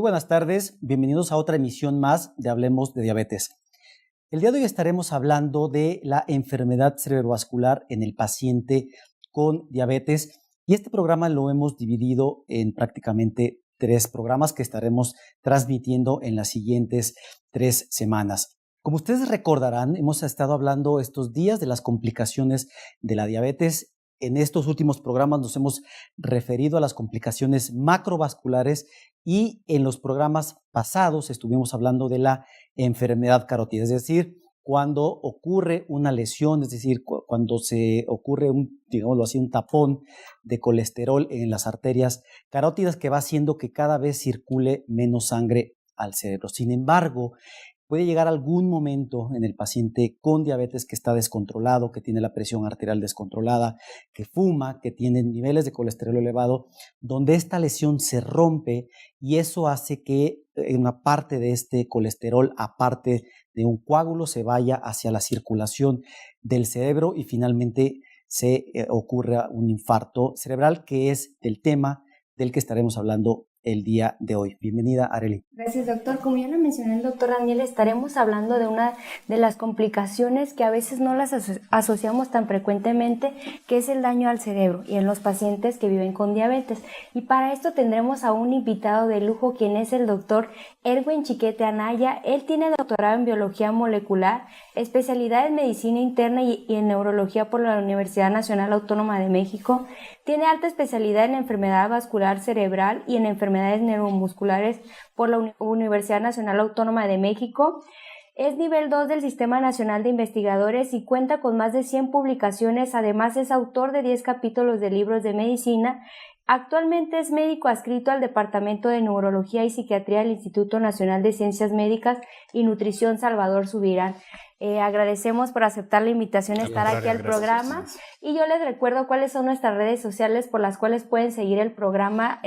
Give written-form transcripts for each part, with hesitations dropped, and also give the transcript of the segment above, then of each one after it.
Muy buenas tardes, bienvenidos a otra emisión más de Hablemos de Diabetes. El día de hoy estaremos hablando de la enfermedad cerebrovascular en el paciente con diabetes y este programa lo hemos dividido en prácticamente 3 programas que estaremos transmitiendo en las siguientes 3 semanas. Como ustedes recordarán, hemos estado hablando estos días de las complicaciones de la diabetes. En estos últimos programas nos hemos referido a las complicaciones macrovasculares y en los programas pasados estuvimos hablando de la enfermedad carótida, es decir, cuando ocurre una lesión, es decir, cuando se ocurre digámoslo así, un tapón de colesterol en las arterias carótidas que va haciendo que cada vez circule menos sangre al cerebro. Sin embargo, puede llegar algún momento en el paciente con diabetes que está descontrolado, que tiene la presión arterial descontrolada, que fuma, que tiene niveles de colesterol elevado, donde esta lesión se rompe y eso hace que una parte de este colesterol, aparte de un coágulo, se vaya hacia la circulación del cerebro y finalmente se ocurra un infarto cerebral, que es el tema del que estaremos hablando el día de hoy. Bienvenida, Arely. Gracias, doctor. Como ya lo mencionó el doctor Daniel, estaremos hablando de una de las complicaciones que a veces no las asociamos tan frecuentemente, que es el daño al cerebro y en los pacientes que viven con diabetes. Y para esto tendremos a un invitado de lujo, quien es el doctor Erwin Chiquete Anaya. Él tiene doctorado en biología molecular, especialidad en medicina interna y en neurología por la Universidad Nacional Autónoma de México. Tiene alta especialidad en enfermedad vascular cerebral y en enfermedades neuromusculares por la Universidad Nacional Autónoma de México. Es nivel 2 del Sistema Nacional de Investigadores y cuenta con más de 100 publicaciones. Además, es autor de 10 capítulos de libros de medicina. Actualmente es médico adscrito al Departamento de Neurología y Psiquiatría del Instituto Nacional de Ciencias Médicas y Nutrición Salvador Subirán. Agradecemos por aceptar la invitación a estar aquí al programa y yo les recuerdo cuáles son nuestras redes sociales por las cuales pueden seguir el programa,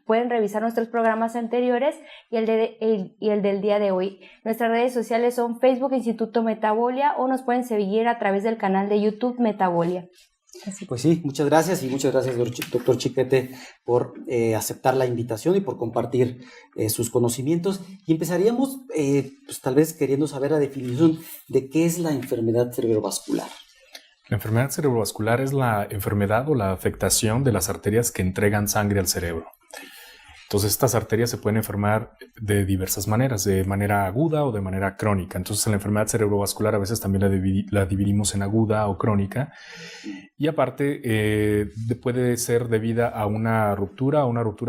pueden revisar nuestros programas anteriores y el del día de hoy. Nuestras redes sociales son Facebook Instituto Metabolia o nos pueden seguir a través del canal de YouTube Metabolia. Así. Pues sí, muchas gracias y muchas gracias, doctor Chiquete, por aceptar la invitación y por compartir sus conocimientos. Y empezaríamos, pues tal vez queriendo saber la definición de qué es la enfermedad cerebrovascular. La enfermedad cerebrovascular es la enfermedad o la afectación de las arterias que entregan sangre al cerebro. Entonces, estas arterias se pueden enfermar de diversas maneras, de manera aguda o de manera crónica. Entonces, la enfermedad cerebrovascular a veces también la dividimos en aguda o crónica. Y aparte, puede ser debida a una ruptura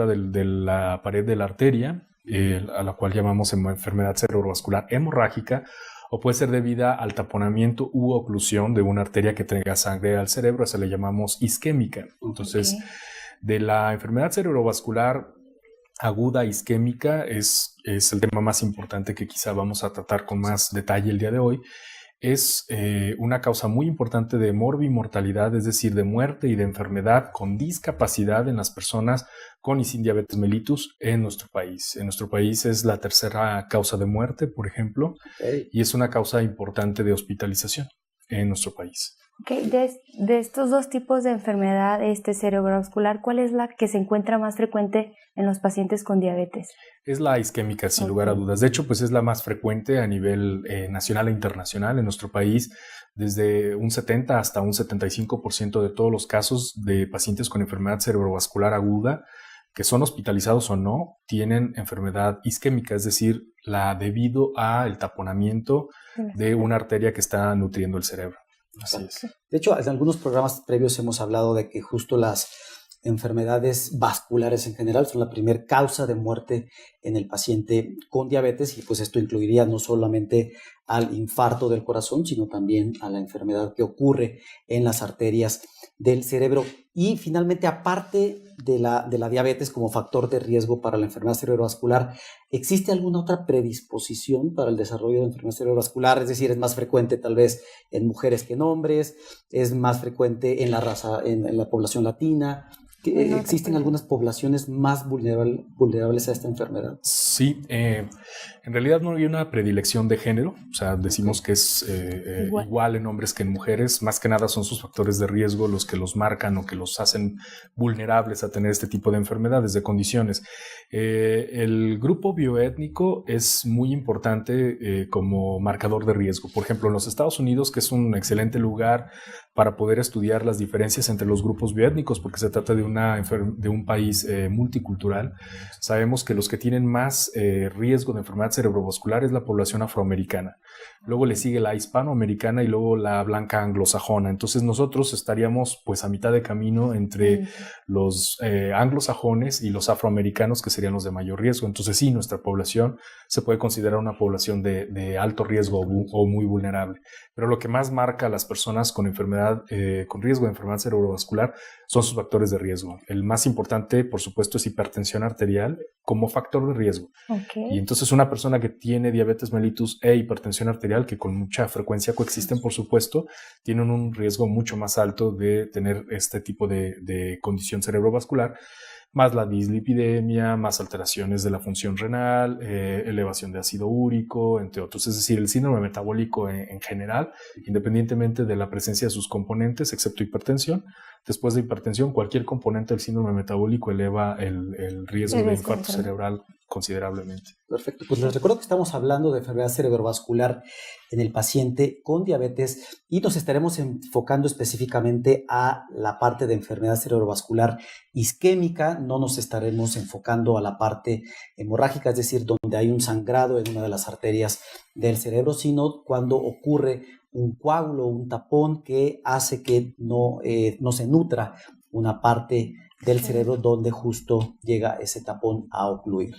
de la pared de la arteria, a la cual llamamos enfermedad cerebrovascular hemorrágica, o puede ser debida al taponamiento u oclusión de una arteria que tenga sangre al cerebro, se le llamamos isquémica. Entonces, de la enfermedad cerebrovascular aguda isquémica es el tema más importante que quizá vamos a tratar con más detalle el día de hoy. Es una causa muy importante de morbimortalidad, es decir, de muerte y de enfermedad con discapacidad en las personas con y sin diabetes mellitus en nuestro país. En nuestro país es la tercera causa de muerte, por ejemplo, y es una causa importante de hospitalización en nuestro país. Okay. De estos dos tipos de enfermedad cerebrovascular, ¿cuál es la que se encuentra más frecuente en los pacientes con diabetes? Es la isquémica, sin lugar a dudas. De hecho, pues es la más frecuente a nivel nacional e internacional en nuestro país. Desde un 70 hasta un 75% de todos los casos de pacientes con enfermedad cerebrovascular aguda, que son hospitalizados o no, tienen enfermedad isquémica, es decir, debido al taponamiento de una arteria que está nutriendo el cerebro. Así es. De hecho, en algunos programas previos hemos hablado de que justo las enfermedades vasculares en general son la primera causa de muerte en el paciente con diabetes y pues esto incluiría no solamente al infarto del corazón, sino también a la enfermedad que ocurre en las arterias del cerebro. Y finalmente, aparte de la diabetes como factor de riesgo para la enfermedad cerebrovascular, ¿existe alguna otra predisposición para el desarrollo de enfermedad cerebrovascular? Es decir, ¿es más frecuente tal vez en mujeres que en hombres? ¿Es más frecuente en la población latina? ¿Existen algunas poblaciones más vulnerables a esta enfermedad? Sí, en realidad no hay una predilección de género, o sea, decimos que es igual en hombres que en mujeres, más que nada son sus factores de riesgo los que los marcan o que los hacen vulnerables a tener este tipo de enfermedades, de condiciones. El grupo bioétnico es muy importante como marcador de riesgo. Por ejemplo, en los Estados Unidos, que es un excelente lugar para poder estudiar las diferencias entre los grupos bioétnicos, porque se trata de un país multicultural. Sabemos que los que tienen más riesgo de enfermedad cerebrovascular es la población afroamericana. Luego le sigue la hispanoamericana y luego la blanca anglosajona. Entonces nosotros estaríamos pues a mitad de camino entre los anglosajones y los afroamericanos, que serían los de mayor riesgo. Entonces sí, nuestra población se puede considerar una población de alto riesgo o muy vulnerable. Pero lo que más marca a las personas con riesgo de enfermedad cerebrovascular son sus factores de riesgo. El más importante, por supuesto, es hipertensión arterial como factor de riesgo. Y entonces una persona que tiene diabetes mellitus e hipertensión arterial, que con mucha frecuencia coexisten, por supuesto, tienen un riesgo mucho más alto de tener este tipo de condición cerebrovascular, más la dislipidemia, más alteraciones de la función renal, elevación de ácido úrico, entre otros. Es decir, el síndrome metabólico en general, independientemente de la presencia de sus componentes, excepto hipertensión. Después de hipertensión, cualquier componente del síndrome metabólico eleva el riesgo de infarto cerebral considerablemente. Perfecto. Pues les recuerdo que estamos hablando de enfermedad cerebrovascular en el paciente con diabetes y nos estaremos enfocando específicamente a la parte de enfermedad cerebrovascular isquémica. No nos estaremos enfocando a la parte hemorrágica, es decir, donde hay un sangrado en una de las arterias del cerebro, sino cuando ocurre un coágulo, un tapón que hace que no se nutra una parte del cerebro donde justo llega ese tapón a ocluir.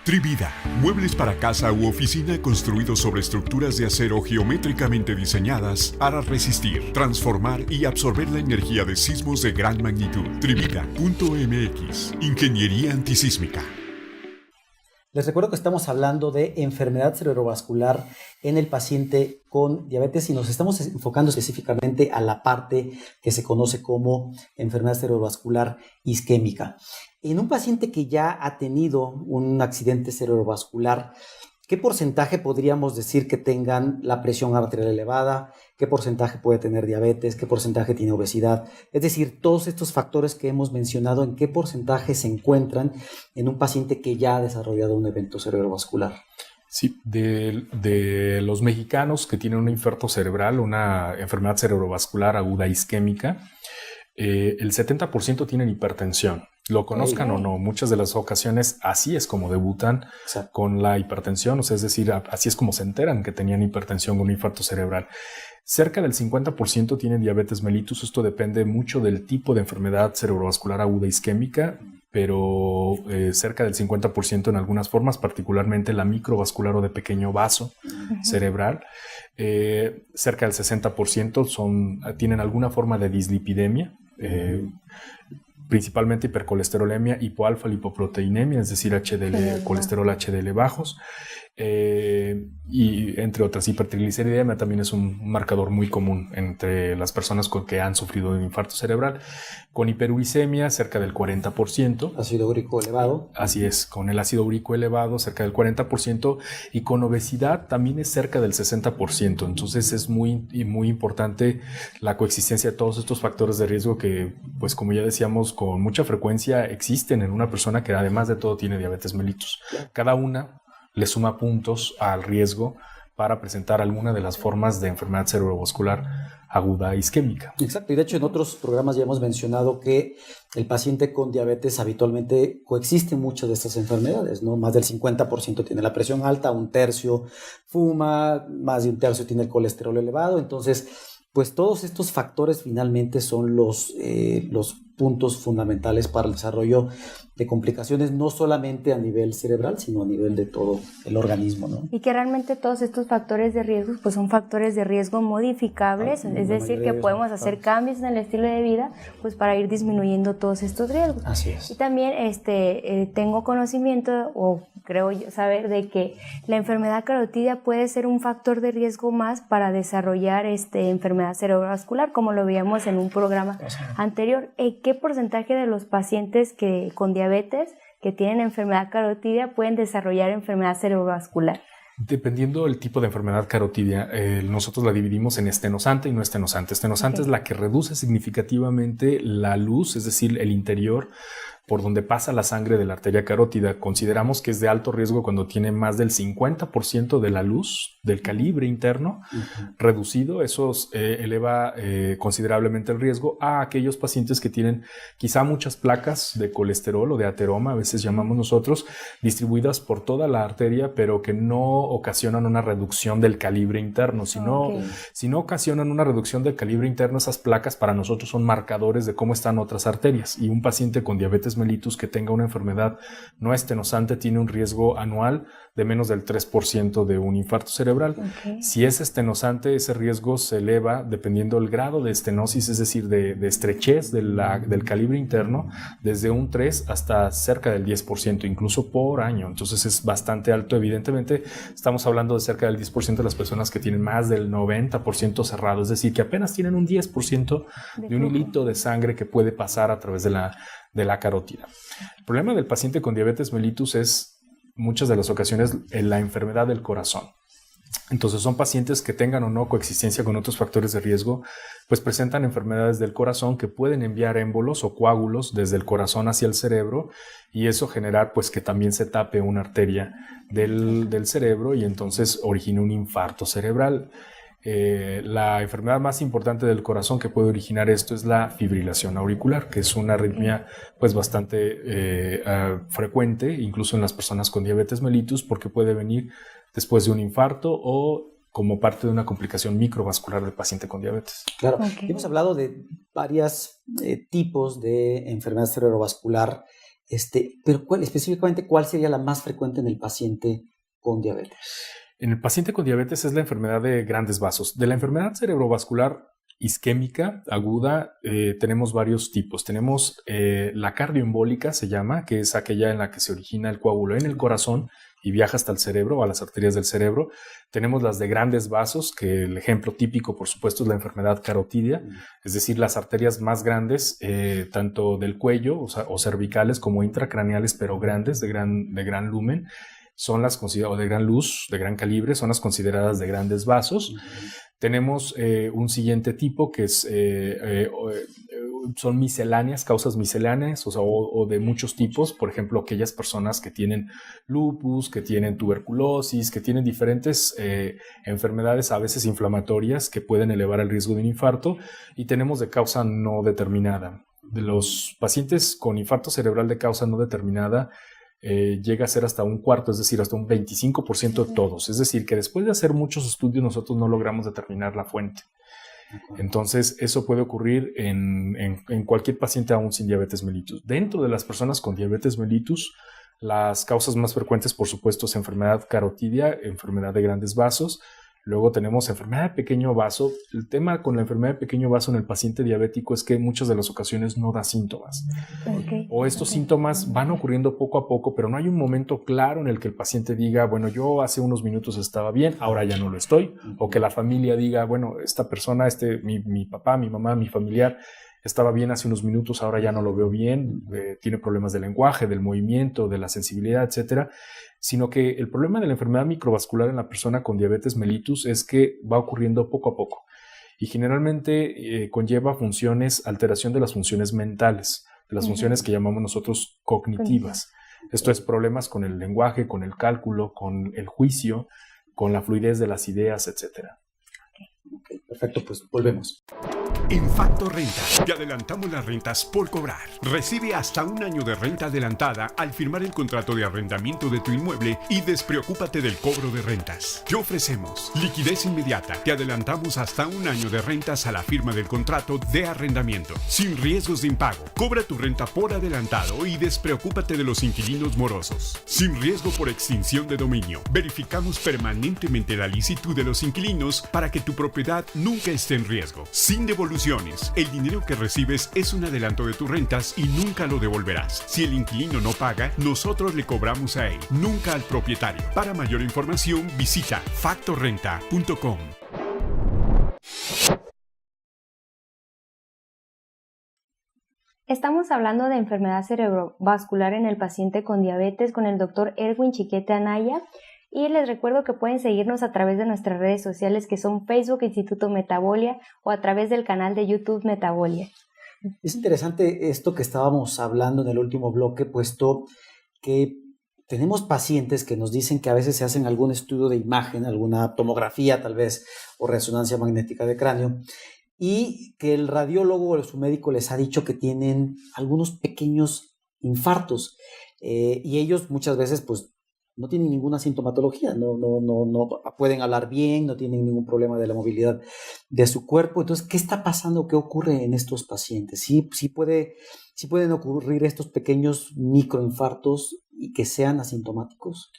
Trivida, muebles para casa u oficina construidos sobre estructuras de acero geométricamente diseñadas para resistir, transformar y absorber la energía de sismos de gran magnitud. Trivida.mx, Ingeniería Antisísmica. Les recuerdo que estamos hablando de enfermedad cerebrovascular en el paciente con diabetes y nos estamos enfocando específicamente a la parte que se conoce como enfermedad cerebrovascular isquémica. En un paciente que ya ha tenido un accidente cerebrovascular, ¿qué porcentaje podríamos decir que tengan la presión arterial elevada? ¿Qué porcentaje puede tener diabetes? ¿Qué porcentaje tiene obesidad? Es decir, todos estos factores que hemos mencionado, ¿en qué porcentaje se encuentran en un paciente que ya ha desarrollado un evento cerebrovascular? Sí, de los mexicanos que tienen un infarto cerebral, una enfermedad cerebrovascular aguda isquémica, el 70% tienen hipertensión. Lo conozcan o no, muchas de las ocasiones así es como debutan con la hipertensión, o sea, es decir, así es como se enteran que tenían hipertensión con un infarto cerebral. Cerca del 50% tienen diabetes mellitus. Esto depende mucho del tipo de enfermedad cerebrovascular aguda isquémica, pero cerca del 50% en algunas formas, particularmente la microvascular o de pequeño vaso cerebral. Cerca del 60% tienen alguna forma de dislipidemia, principalmente hipercolesterolemia, hipoalfa lipoproteinemia, es decir, colesterol HDL bajos, y entre otras. Hipertrigliceridemia también es un marcador muy común entre las personas que han sufrido de infarto cerebral. Con hiperuricemia, cerca del 40%. Ácido úrico elevado. Así es, con el ácido úrico elevado, cerca del 40%, y con obesidad también es cerca del 60%. Entonces es muy importante la coexistencia de todos estos factores de riesgo que, pues como ya decíamos, con mucha frecuencia existen en una persona que además de todo tiene diabetes mellitus. Cada una le suma puntos al riesgo para presentar alguna de las formas de enfermedad cerebrovascular aguda isquémica. Exacto, y de hecho en otros programas ya hemos mencionado que el paciente con diabetes habitualmente coexisten muchas de estas enfermedades, ¿no? Más del 50% tiene la presión alta, un tercio fuma, más de un tercio tiene el colesterol elevado. Entonces, pues todos estos factores finalmente son los puntos fundamentales para el desarrollo de complicaciones, no solamente a nivel cerebral, sino a nivel de todo el organismo, ¿no? Y que realmente todos estos factores de riesgo, pues son factores de riesgo modificables, es decir, que podemos hacer cambios en el estilo de vida, pues para ir disminuyendo todos estos riesgos. Así es. Y también tengo conocimiento, o creo yo saber, de que la enfermedad carotidia puede ser un factor de riesgo más para desarrollar enfermedad enfermedad cerebrovascular, como lo veíamos en un programa anterior. ¿Qué porcentaje de los pacientes con diabetes que tienen enfermedad carotidia pueden desarrollar enfermedad cerebrovascular? Dependiendo del tipo de enfermedad carotidia, nosotros la dividimos en estenosante y no estenosante. Estenosante es la que reduce significativamente la luz, es decir, el interior por donde pasa la sangre de la arteria carótida. Consideramos que es de alto riesgo cuando tiene más del 50% de la luz del calibre interno reducido. Eso eleva considerablemente el riesgo a aquellos pacientes que tienen quizá muchas placas de colesterol o de ateroma, a veces llamamos nosotros, distribuidas por toda la arteria, pero que no ocasionan una reducción del calibre interno. Si no ocasionan una reducción del calibre interno, esas placas para nosotros son marcadores de cómo están otras arterias. Y un paciente con diabetes mellitus que tenga una enfermedad no estenosante tiene un riesgo anual de menos del 3% de un infarto cerebral. Si es estenosante, ese riesgo se eleva dependiendo del grado de estenosis, es decir, de estrechez del calibre interno, desde un 3 hasta cerca del 10%, incluso por año. Entonces es bastante alto. Evidentemente estamos hablando de cerca del 10% de las personas que tienen más del 90% cerrado, es decir, que apenas tienen un 10% de un hilito de sangre que puede pasar a través de la carótida. El problema del paciente con diabetes mellitus es muchas de las ocasiones la enfermedad del corazón. Entonces son pacientes que tengan o no coexistencia con otros factores de riesgo, pues presentan enfermedades del corazón que pueden enviar émbolos o coágulos desde el corazón hacia el cerebro y eso generar pues que también se tape una arteria del cerebro y entonces origina un infarto cerebral. La enfermedad más importante del corazón que puede originar esto es la fibrilación auricular, que es una arritmia pues bastante frecuente, incluso en las personas con diabetes mellitus, porque puede venir después de un infarto o como parte de una complicación microvascular del paciente con diabetes. Claro, hemos hablado de varios tipos de enfermedad cerebrovascular, pero específicamente, ¿cuál sería la más frecuente en el paciente con diabetes? En el paciente con diabetes es la enfermedad de grandes vasos. De la enfermedad cerebrovascular isquémica aguda tenemos varios tipos. Tenemos la cardioembólica, se llama, que es aquella en la que se origina el coágulo en el corazón y viaja hasta el cerebro, a las arterias del cerebro. Tenemos las de grandes vasos, que el ejemplo típico, por supuesto, es la enfermedad carotidia, es decir, las arterias más grandes, tanto del cuello o cervicales como intracraneales, pero grandes, de gran lumen. Son las consideradas de gran luz, de gran calibre, son las consideradas de grandes vasos. Tenemos un siguiente tipo que es, son misceláneas, causas misceláneas, o de muchos tipos. Por ejemplo, aquellas personas que tienen lupus, que tienen tuberculosis, que tienen diferentes enfermedades, a veces inflamatorias, que pueden elevar el riesgo de un infarto. Y tenemos de causa no determinada. De los pacientes con infarto cerebral de causa no determinada, llega a ser hasta un cuarto, es decir, hasta un 25% de todos. Es decir, que después de hacer muchos estudios nosotros no logramos determinar la fuente. Entonces, eso puede ocurrir en cualquier paciente aún sin diabetes mellitus. Dentro de las personas con diabetes mellitus, las causas más frecuentes, por supuesto, es enfermedad carotidia, enfermedad de grandes vasos. Luego tenemos enfermedad de pequeño vaso. El tema con la enfermedad de pequeño vaso en el paciente diabético es que en muchas de las ocasiones no da síntomas. O estos síntomas van ocurriendo poco a poco, pero no hay un momento claro en el que el paciente diga, bueno, yo hace unos minutos estaba bien, ahora ya no lo estoy. O que la familia diga, bueno, esta persona, mi papá, mi mamá, mi familiar, estaba bien hace unos minutos, ahora ya no lo veo bien, tiene problemas del lenguaje, del movimiento, de la sensibilidad, etcétera. Sino que el problema de la enfermedad microvascular en la persona con diabetes mellitus es que va ocurriendo poco a poco y generalmente conlleva alteración de las funciones mentales, de las funciones que llamamos nosotros cognitivas. Esto es problemas con el lenguaje, con el cálculo, con el juicio, con la fluidez de las ideas, etcétera. Ok, perfecto, pues volvemos. En Factor Renta, te adelantamos las rentas por cobrar. Recibe hasta un año de renta adelantada al firmar el contrato de arrendamiento de tu inmueble y despreocúpate del cobro de rentas. Te ofrecemos liquidez inmediata. Te adelantamos hasta un año de rentas a la firma del contrato de arrendamiento, sin riesgos de impago. Cobra tu renta por adelantado y despreocúpate de los inquilinos morosos. Sin riesgo por extinción de dominio. Verificamos permanentemente la licitud de los inquilinos para que tu propiedad nunca esté en riesgo. Sin devolución. El dinero que recibes es un adelanto de tus rentas y nunca lo devolverás. Si el inquilino no paga, nosotros le cobramos a él, nunca al propietario. Para mayor información, visita factorrenta.com. Estamos hablando de enfermedad cerebrovascular en el paciente con diabetes con el doctor Erwin Chiquete Anaya. Y les recuerdo que pueden seguirnos a través de nuestras redes sociales que son Facebook Instituto Metabolia o a través del canal de YouTube Metabolia. Es interesante esto que estábamos hablando en el último bloque, puesto que tenemos pacientes que nos dicen que a veces se hacen algún estudio de imagen, alguna tomografía tal vez, o resonancia magnética de cráneo, y que el radiólogo o su médico les ha dicho que tienen algunos pequeños infartos, y ellos muchas veces pues no tienen ninguna sintomatología, no pueden hablar bien, no tienen ningún problema de la movilidad de su cuerpo. Entonces, ¿qué está pasando? ¿Qué ocurre en estos pacientes? Sí pueden ocurrir estos pequeños microinfartos y que sean asintomáticos.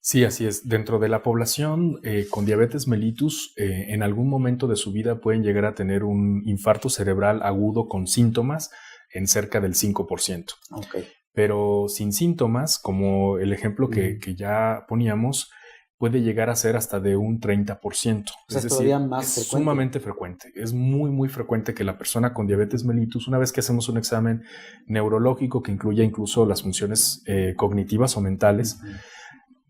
Sí, así es. Dentro de la población con diabetes mellitus, en algún momento de su vida pueden llegar a tener un infarto cerebral agudo con síntomas en cerca del 5%. Okay. Pero sin síntomas, como el ejemplo que ya poníamos, puede llegar a ser hasta de un 30%. O sea, es decir, todavía más es frecuente. Sumamente frecuente. Es muy, muy frecuente que la persona con diabetes mellitus, una vez que hacemos un examen neurológico que incluya incluso las funciones cognitivas o mentales,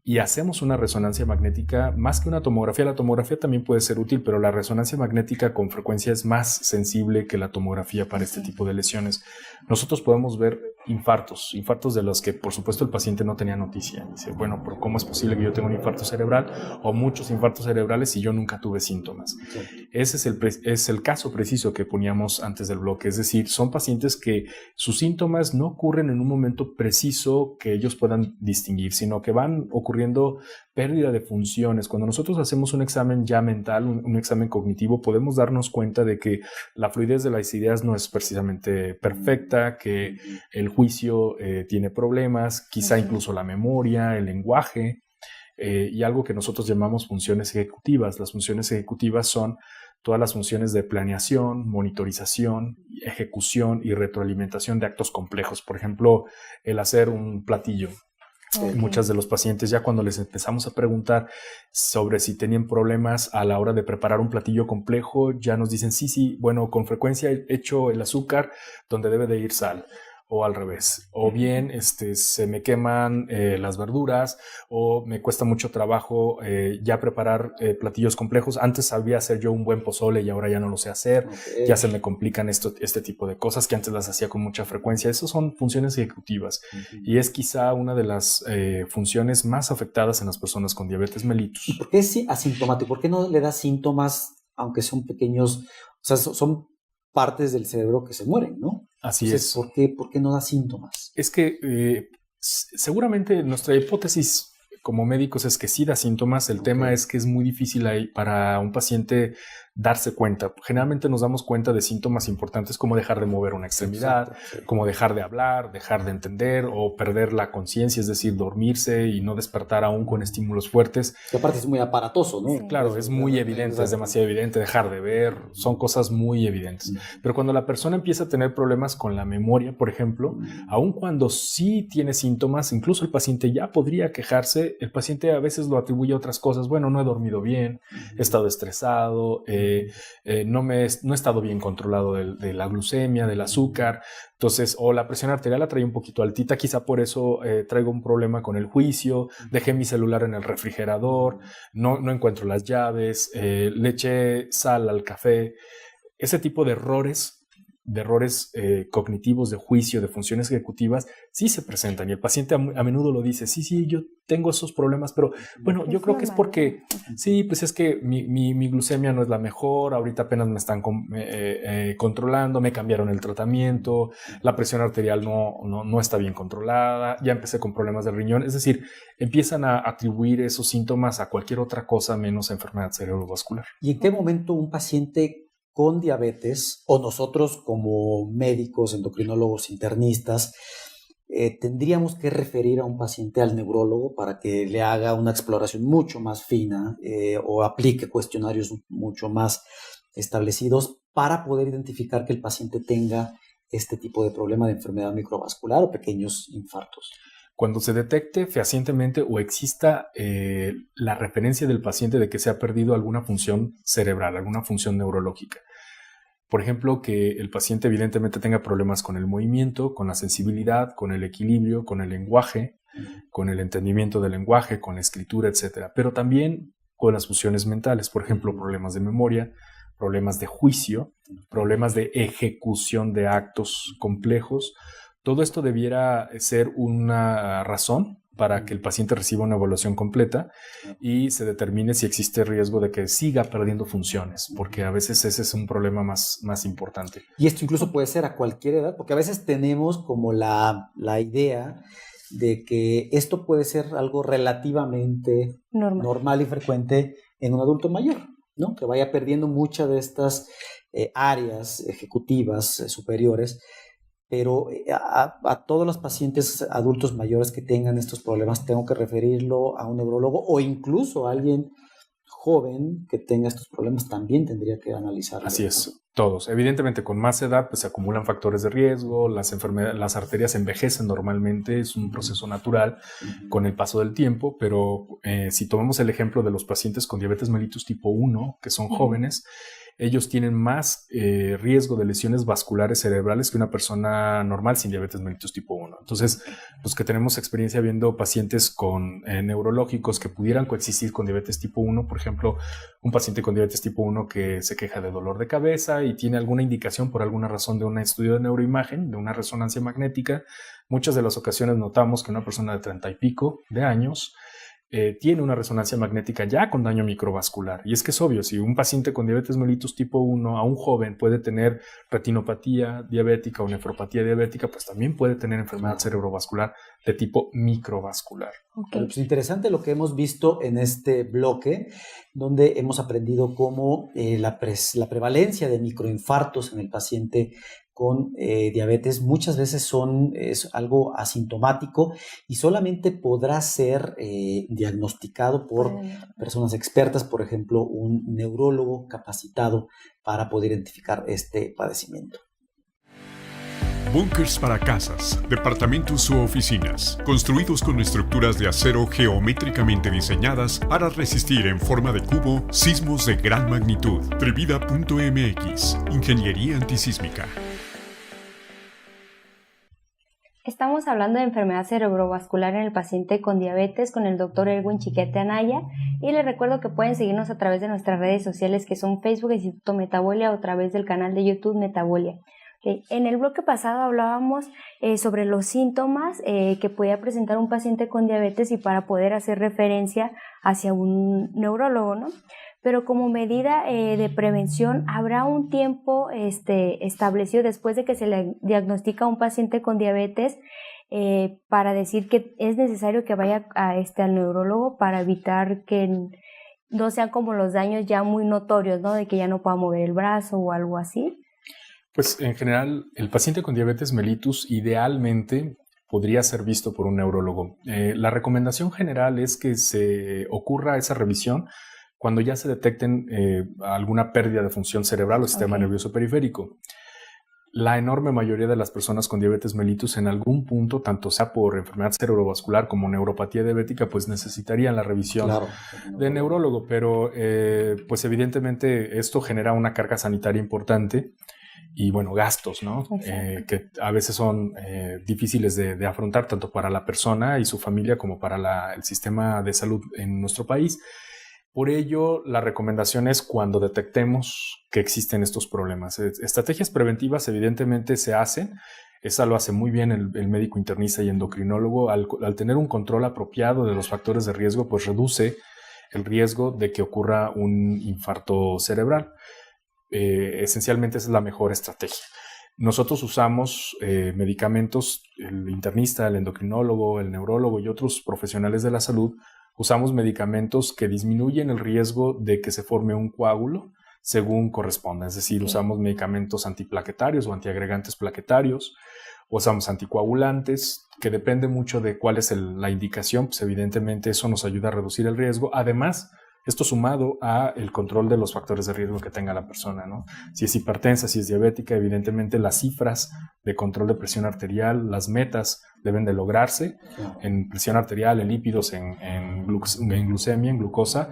y hacemos una resonancia magnética, más que una tomografía. La tomografía también puede ser útil, pero la resonancia magnética con frecuencia es más sensible que la tomografía para este tipo de lesiones. Nosotros podemos ver infartos de los que por supuesto el paciente no tenía noticia. Dice, bueno, pero ¿cómo es posible que yo tenga un infarto cerebral o muchos infartos cerebrales si yo nunca tuve síntomas? Sí. Ese es el caso preciso que poníamos antes del bloque. Es decir, son pacientes que sus síntomas no ocurren en un momento preciso que ellos puedan distinguir, sino que van ocurriendo pérdida de funciones. Cuando nosotros hacemos un examen ya mental, un examen cognitivo, podemos darnos cuenta de que la fluidez de las ideas no es precisamente perfecta, que el juicio tiene problemas, quizá incluso la memoria, el lenguaje, y algo que nosotros llamamos funciones ejecutivas. Las funciones ejecutivas son todas las funciones de planeación, monitorización, ejecución y retroalimentación de actos complejos. Por ejemplo, el hacer un platillo. Okay. Muchas de los pacientes, ya cuando les empezamos a preguntar sobre si tenían problemas a la hora de preparar un platillo complejo, ya nos dicen sí, bueno, con frecuencia echo el azúcar donde debe de ir sal, o al revés, o bien se me queman las verduras, o me cuesta mucho trabajo ya preparar platillos complejos. Antes sabía hacer yo un buen pozole y ahora ya no lo sé hacer. Okay. Ya se me complican este tipo de cosas que antes las hacía con mucha frecuencia. Esas son funciones ejecutivas y es quizá una de las funciones más afectadas en las personas con diabetes mellitus. ¿Y por qué es asintomático? ¿Por qué no le da síntomas aunque son pequeños? O sea, son partes del cerebro que se mueren, ¿no? Así Entonces, es. ¿por qué no da síntomas? Es que seguramente nuestra hipótesis como médicos es que sí da síntomas. El tema es que es muy difícil ahí para un paciente darse cuenta. Generalmente nos damos cuenta de síntomas importantes como dejar de mover una extremidad, como dejar de hablar, dejar de entender o perder la conciencia, es decir, dormirse y no despertar aún con estímulos fuertes. Que aparte es muy aparatoso, ¿no? Sí. Claro, es muy evidente, es demasiado evidente. Dejar de ver, son cosas muy evidentes. Pero cuando la persona empieza a tener problemas con la memoria, por ejemplo, aun cuando sí tiene síntomas, incluso el paciente ya podría quejarse, el paciente a veces lo atribuye a otras cosas. Bueno, no he dormido bien, he estado estresado, no he estado bien controlado de la glucemia, del azúcar. Entonces, o la presión arterial la traía un poquito altita, quizá por eso traigo un problema con el juicio, dejé mi celular en el refrigerador, no encuentro las llaves, le eché sal al café. Ese tipo de errores cognitivos, de juicio, de funciones ejecutivas, sí se presentan y el paciente a menudo lo dice, sí, yo tengo esos problemas, pero bueno, yo creo que es porque, sí, pues es que mi glucemia no es la mejor, ahorita apenas me están controlando, me cambiaron el tratamiento, la presión arterial no está bien controlada, ya empecé con problemas del riñón, es decir, empiezan a atribuir esos síntomas a cualquier otra cosa menos a enfermedad cerebrovascular. ¿Y en qué momento un paciente con diabetes o nosotros como médicos, endocrinólogos, internistas, tendríamos que referir a un paciente al neurólogo para que le haga una exploración mucho más fina o aplique cuestionarios mucho más establecidos para poder identificar que el paciente tenga este tipo de problema de enfermedad microvascular o pequeños infartos? Cuando se detecte fehacientemente o exista la referencia del paciente de que se ha perdido alguna función cerebral, alguna función neurológica. Por ejemplo, que el paciente evidentemente tenga problemas con el movimiento, con la sensibilidad, con el equilibrio, con el lenguaje, con el entendimiento del lenguaje, con la escritura, etc. Pero también con las funciones mentales, por ejemplo, problemas de memoria, problemas de juicio, problemas de ejecución de actos complejos. Todo esto debiera ser una razón para que el paciente reciba una evaluación completa y se determine si existe riesgo de que siga perdiendo funciones, porque a veces ese es un problema más importante. Y esto incluso puede ser a cualquier edad, porque a veces tenemos como la idea de que esto puede ser algo relativamente normal y frecuente en un adulto mayor, ¿no? Que vaya perdiendo muchas de estas áreas ejecutivas superiores, pero a todos los pacientes adultos mayores que tengan estos problemas tengo que referirlo a un neurólogo, o incluso a alguien joven que tenga estos problemas también tendría que analizarlo. Así es, todos. Evidentemente, con más edad pues se acumulan factores de riesgo, las arterias envejecen normalmente, es un proceso natural con el paso del tiempo, pero si tomamos el ejemplo de los pacientes con diabetes mellitus tipo 1, que son jóvenes, ellos tienen más riesgo de lesiones vasculares cerebrales que una persona normal sin diabetes mellitus tipo 1. Entonces, los que tenemos experiencia viendo pacientes con neurológicos que pudieran coexistir con diabetes tipo 1, por ejemplo, un paciente con diabetes tipo 1 que se queja de dolor de cabeza y tiene alguna indicación por alguna razón de un estudio de neuroimagen, de una resonancia magnética, muchas de las ocasiones notamos que una persona de 30 y pico de años tiene una resonancia magnética ya con daño microvascular. Y es que es obvio, si un paciente con diabetes mellitus tipo 1 a un joven puede tener retinopatía diabética o nefropatía diabética, pues también puede tener enfermedad cerebrovascular de tipo microvascular. Okay. Pues interesante lo que hemos visto en este bloque, donde hemos aprendido cómo la prevalencia de microinfartos en el paciente con diabetes muchas veces es algo asintomático y solamente podrá ser diagnosticado por personas expertas, por ejemplo, un neurólogo capacitado para poder identificar este padecimiento. Búnkers para casas, departamentos u oficinas, construidos con estructuras de acero geométricamente diseñadas para resistir en forma de cubo sismos de gran magnitud. Trivida.mx, Ingeniería Antisísmica. Estamos hablando de enfermedad cerebrovascular en el paciente con diabetes con el Dr. Erwin Chiquete Anaya, y les recuerdo que pueden seguirnos a través de nuestras redes sociales que son Facebook Instituto Metabolia o a través del canal de YouTube Metabolia. Okay. En el bloque pasado hablábamos sobre los síntomas que podía presentar un paciente con diabetes y para poder hacer referencia hacia un neurólogo, ¿no? Pero como medida de prevención, ¿habrá un tiempo establecido después de que se le diagnostica a un paciente con diabetes para decir que es necesario que vaya al neurólogo para evitar que no sean como los daños ya muy notorios, ¿no? De que ya no pueda mover el brazo o algo así? Pues en general, el paciente con diabetes mellitus idealmente podría ser visto por un neurólogo. La recomendación general es que se ocurra esa revisión cuando ya se detecten alguna pérdida de función cerebral o sistema nervioso periférico. La enorme mayoría de las personas con diabetes mellitus en algún punto, tanto sea por enfermedad cerebrovascular como neuropatía diabética, pues necesitarían la revisión de neurólogo, pero pues evidentemente esto genera una carga sanitaria importante y bueno, gastos, ¿no? Que a veces son difíciles de afrontar tanto para la persona y su familia como para el sistema de salud en nuestro país. Por ello, la recomendación es cuando detectemos que existen estos problemas. Estrategias preventivas evidentemente se hacen. Esa lo hace muy bien el médico internista y endocrinólogo. Al tener un control apropiado de los factores de riesgo, pues reduce el riesgo de que ocurra un infarto cerebral. Esencialmente esa es la mejor estrategia. Nosotros usamos medicamentos, el internista, el endocrinólogo, el neurólogo y otros profesionales de la salud. Usamos medicamentos que disminuyen el riesgo de que se forme un coágulo según corresponda. Es decir, usamos medicamentos antiplaquetarios o antiagregantes plaquetarios, usamos anticoagulantes, que depende mucho de cuál es la indicación, pues evidentemente eso nos ayuda a reducir el riesgo. Además, esto sumado a el control de los factores de riesgo que tenga la persona, ¿no? Si es hipertensa, si es diabética, evidentemente las cifras de control de presión arterial, las metas deben de lograrse en presión arterial, en lípidos, en glucemia, en glucosa,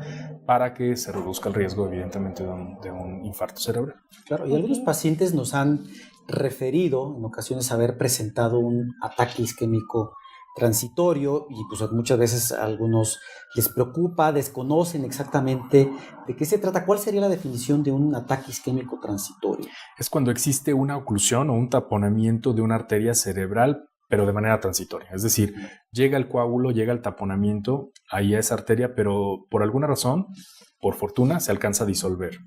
para que se reduzca el riesgo, evidentemente, de un infarto cerebral. Claro, y algunos pacientes nos han referido en ocasiones haber presentado un ataque isquémico transitorio y pues muchas veces a algunos les preocupa, desconocen exactamente de qué se trata. ¿Cuál sería la definición de un ataque isquémico transitorio? Es cuando existe una oclusión o un taponamiento de una arteria cerebral, pero de manera transitoria. Es decir, llega el coágulo, llega el taponamiento ahí a esa arteria, pero por alguna razón, por fortuna, se alcanza a disolver.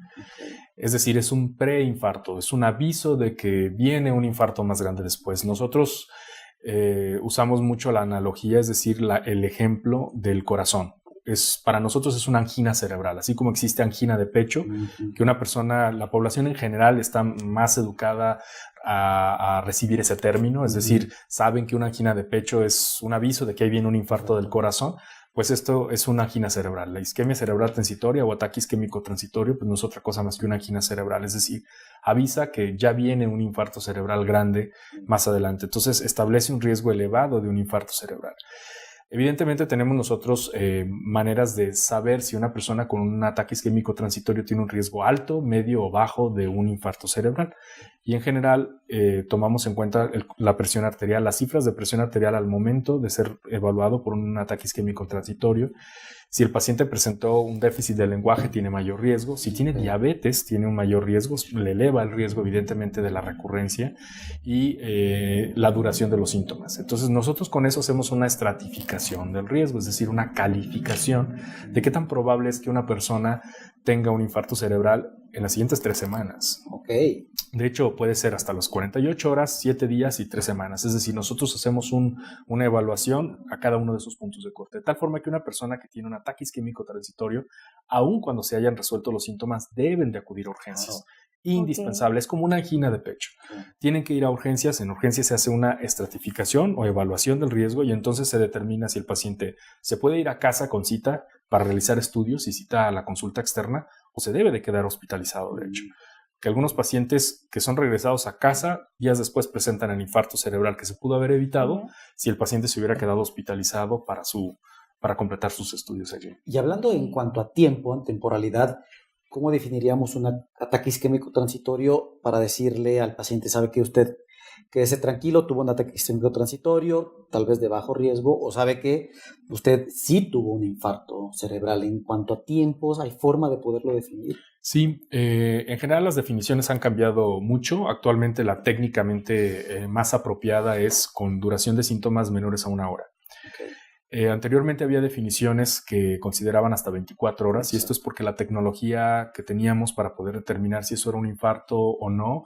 Es decir, es un preinfarto, es un aviso de que viene un infarto más grande después. Nosotros usamos mucho la analogía, es decir, el ejemplo del corazón. Para nosotros es una angina cerebral, así como existe angina de pecho, que una persona, la población en general está más educada a recibir ese término, es decir, saben que una angina de pecho es un aviso de que ahí viene un infarto del corazón. Pues esto es una angina cerebral. La isquemia cerebral transitoria o ataque isquémico transitorio pues no es otra cosa más que una angina cerebral, es decir, avisa que ya viene un infarto cerebral grande más adelante. Entonces establece un riesgo elevado de un infarto cerebral. Evidentemente tenemos nosotros maneras de saber si una persona con un ataque isquémico transitorio tiene un riesgo alto, medio o bajo de un infarto cerebral. Y en general tomamos en cuenta la presión arterial, las cifras de presión arterial al momento de ser evaluado por un ataque isquémico transitorio. Si el paciente presentó un déficit del lenguaje, tiene mayor riesgo. Si tiene diabetes, tiene un mayor riesgo. Le eleva el riesgo, evidentemente, de la recurrencia y la duración de los síntomas. Entonces, nosotros con eso hacemos una estratificación del riesgo, es decir, una calificación de qué tan probable es que una persona tenga un infarto cerebral en las siguientes 3 semanas. Ok. De hecho, puede ser hasta las 48 horas, 7 días y 3 semanas. Es decir, nosotros hacemos una evaluación a cada uno de esos puntos de corte. De tal forma que una persona que tiene un ataque isquémico transitorio, aun cuando se hayan resuelto los síntomas, deben de acudir a urgencias. Indispensable. Es como una angina de pecho. Tienen que ir a urgencias. En urgencias se hace una estratificación o evaluación del riesgo y entonces se determina si el paciente se puede ir a casa con cita para realizar estudios y cita a la consulta externa o se debe de quedar hospitalizado, de hecho. Que algunos pacientes que son regresados a casa días después presentan el infarto cerebral que se pudo haber evitado si el paciente se hubiera quedado hospitalizado para completar sus estudios allí. Y hablando en cuanto a tiempo, en temporalidad, ¿cómo definiríamos un ataque isquémico transitorio para decirle al paciente, sabe que usted quédese tranquilo, tuvo un ataque isquémico transitorio, tal vez de bajo riesgo, o sabe que usted sí tuvo un infarto cerebral? En cuanto a tiempos, ¿hay forma de poderlo definir? Sí, en general las definiciones han cambiado mucho. Actualmente la técnicamente más apropiada es con duración de síntomas menores a 1 hora. Okay. Anteriormente había definiciones que consideraban hasta 24 horas y esto es porque la tecnología que teníamos para poder determinar si eso era un infarto o no,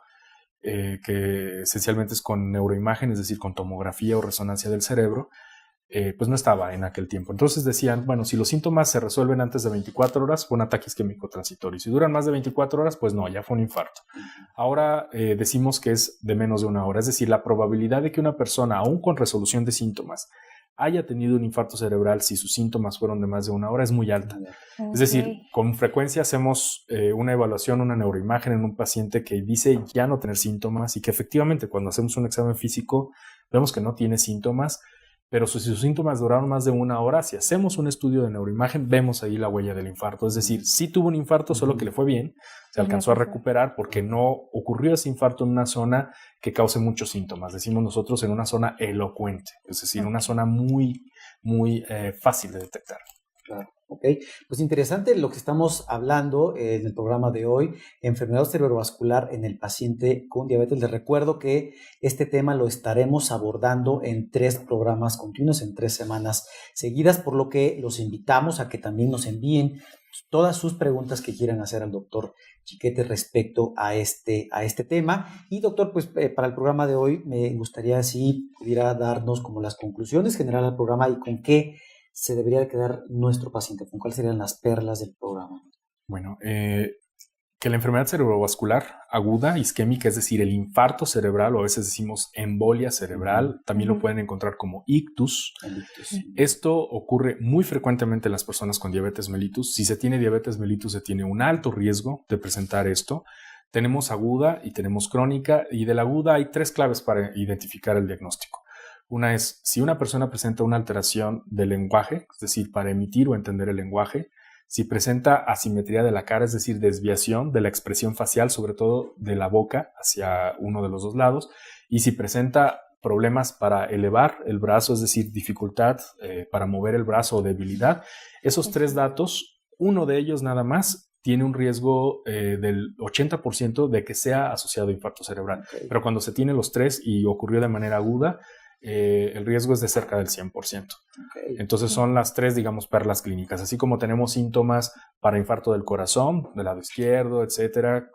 que esencialmente es con neuroimagen, es decir, con tomografía o resonancia del cerebro, pues no estaba en aquel tiempo. Entonces decían, bueno, si los síntomas se resuelven antes de 24 horas, fue un ataque isquémico transitorio. Si duran más de 24 horas, pues no, ya fue un infarto. Ahora decimos que es de menos de 1 hora. Es decir, la probabilidad de que una persona, aún con resolución de síntomas, haya tenido un infarto cerebral si sus síntomas fueron de más de 1 hora es muy alta. Okay. Es decir, con frecuencia hacemos una evaluación, una neuroimagen en un paciente que dice ya no tener síntomas y que efectivamente cuando hacemos un examen físico vemos que no tiene síntomas, pero si sus síntomas duraron más de 1 hora, si hacemos un estudio de neuroimagen, vemos ahí la huella del infarto. Es decir, sí tuvo un infarto, solo que le fue bien, se alcanzó a recuperar porque no ocurrió ese infarto en una zona que cause muchos síntomas. Decimos nosotros en una zona elocuente, es decir, una zona muy fácil de detectar. Claro. Ok, pues interesante lo que estamos hablando en el programa de hoy, enfermedad cerebrovascular en el paciente con diabetes. Les recuerdo que este tema lo estaremos abordando en 3 programas continuos, en 3 semanas seguidas, por lo que los invitamos a que también nos envíen todas sus preguntas que quieran hacer al doctor Chiquete respecto a este tema. Y doctor, pues para el programa de hoy me gustaría si pudiera darnos como las conclusiones generales del programa y con qué se debería de quedar nuestro paciente, con cuáles serían las perlas del programa. Bueno, que la enfermedad cerebrovascular aguda, isquémica, es decir, el infarto cerebral, o a veces decimos embolia cerebral, también lo pueden encontrar como ictus. Esto ocurre muy frecuentemente en las personas con diabetes mellitus. Si se tiene diabetes mellitus, se tiene un alto riesgo de presentar esto. Tenemos aguda y tenemos crónica, y de la aguda hay 3 claves para identificar el diagnóstico. Una es, si una persona presenta una alteración del lenguaje, es decir, para emitir o entender el lenguaje, Si presenta asimetría de la cara, es decir, desviación de la expresión facial, sobre todo de la boca hacia uno de los dos lados, y si presenta problemas para elevar el brazo, es decir, dificultad para mover el brazo o debilidad, esos 3 datos, uno de ellos nada más, tiene un riesgo del 80% de que sea asociado a infarto cerebral. Okay. Pero cuando se tiene los 3 y ocurrió de manera aguda, el riesgo es de cerca del 100%. Okay. Entonces son las 3, digamos, perlas clínicas. Así como tenemos síntomas para infarto del corazón, del lado izquierdo, etcétera,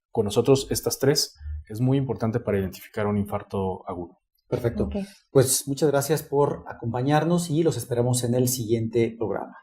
con nosotros estas 3 es muy importante para identificar un infarto agudo. Perfecto. Okay. Pues muchas gracias por acompañarnos y los esperamos en el siguiente programa.